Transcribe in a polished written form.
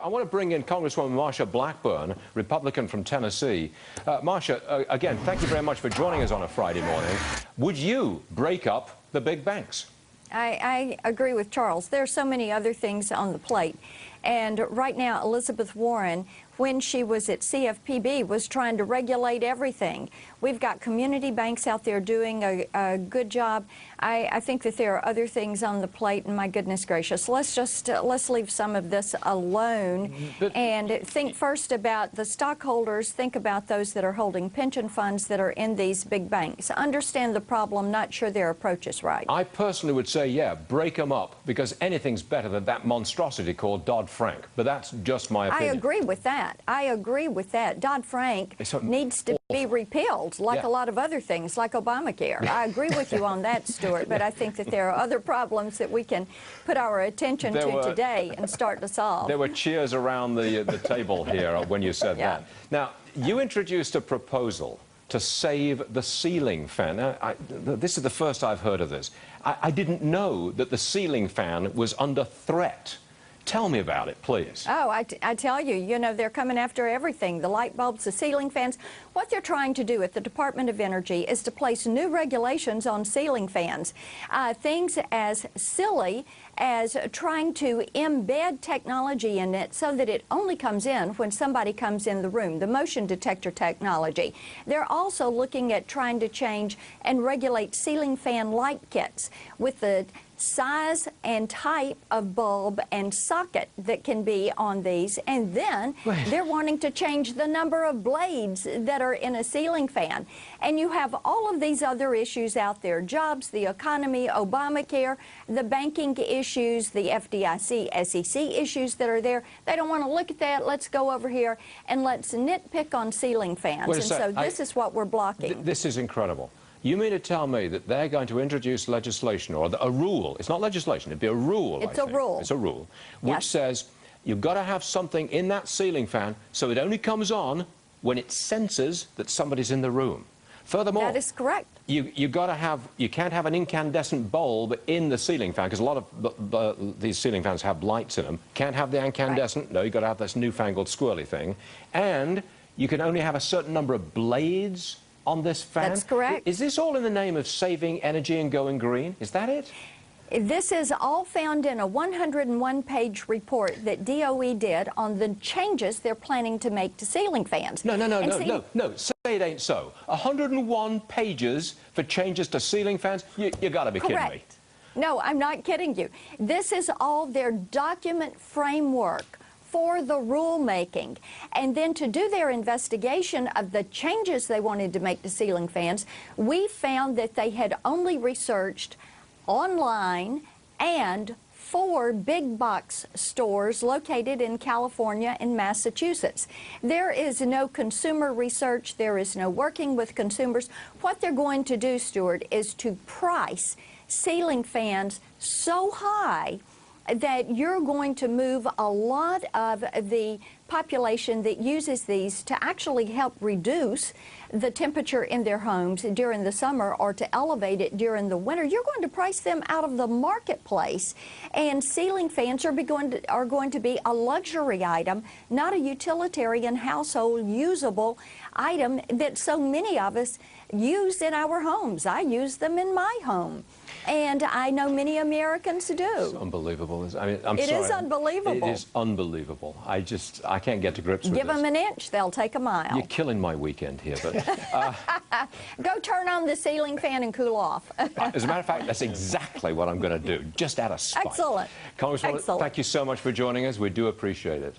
I want to bring in Congresswoman Blackburn, Republican from Tennessee. Marsha, again, thank you very much for joining us on a Friday morning. Would you break up the big banks? I agree with Charles. There are so many other things on the plate. And right now, Elizabeth Warren, when she was at CFPB, was trying to regulate everything. We've got community banks out there doing a good job. I think that there are other things on the plate, and my goodness gracious, let's leave some of this alone and think first about the stockholders, think about those that are holding pension funds that are in these big banks. Understand the problem, not sure their approach is right. I personally would say, yeah, break them up, because anything's better than that monstrosity called Dodd-Frank. But that's just my opinion. I agree with that. I agree with that. Dodd-Frank needs to be repealed, like a lot of other things, like Obamacare. I agree with you on that, Stuart, but I think that there are other problems that we can put our attention to today and start to solve. There were cheers around the table here when you said that. Now, you introduced a proposal to save the ceiling fan. Now, this is the first I've heard of this. I didn't know that the ceiling fan was under threat. Tell me about it, please. Oh, I tell you, you know, they're coming after everything. The light bulbs, the ceiling fans. What they're trying to do at the Department of Energy is to place new regulations on ceiling fans. Things as silly as trying to embed technology in it so that it only comes in when somebody comes in the room, the motion detector technology. They're also looking at trying to change and regulate ceiling fan light kits with the size and type of bulb and socket that can be on these, and then they're wanting to change the number of blades that are in a ceiling fan. And you have all of these other issues out there: jobs, the economy, Obamacare, the banking issues, the FDIC, SEC issues that are there. They don't want to look at that. Let's go over here and let's nitpick on ceiling fans. And so this is what we're blocking. This is incredible. You mean to tell me that they're going to introduce legislation, or a rule? It's not legislation, it'd be a rule. It's a rule. It's a rule, which says you've got to have something in that ceiling fan so it only comes on when it senses that somebody's in the room. Furthermore, that is correct. You can't have an incandescent bulb in the ceiling fan, because a lot of these ceiling fans have lights in them. Can't have the incandescent. No, you've got to have this newfangled squirrely thing. And you can only have a certain number of blades on this fan. That's correct. Is this all in the name of saving energy and going green? Is that it? This is all found in a 101-page report that DOE did on the changes they're planning to make to ceiling fans. No, say it ain't so. 101 pages for changes to ceiling fans? You got to be kidding me. No, I'm not kidding you. This is all their document framework for the rulemaking. And then to do their investigation of the changes they wanted to make to ceiling fans, we found that they had only researched online and 4 big box stores located in California and Massachusetts. There is no consumer research. There is no working with consumers. What they're going to do, Stuart, is to price ceiling fans so high that you're going to move a lot of the population that uses these to actually help reduce the temperature in their homes during the summer, or to elevate it during the winter. You're going to price them out of the marketplace, and ceiling fans are going to be a luxury item, not a utilitarian household usable item that so many of us use in our homes. I use them in my home, and I know many Americans do. It's unbelievable. I mean, I'm sorry. It is unbelievable. It is unbelievable. I can't get to grips with this. Give them an inch, they'll take a mile. You're killing my weekend here, but go turn on the ceiling fan and cool off. As a matter of fact, that's exactly what I'm going to do, just out of spite. Excellent. Congresswoman, Excellent. thank you so much for joining us. We do appreciate it.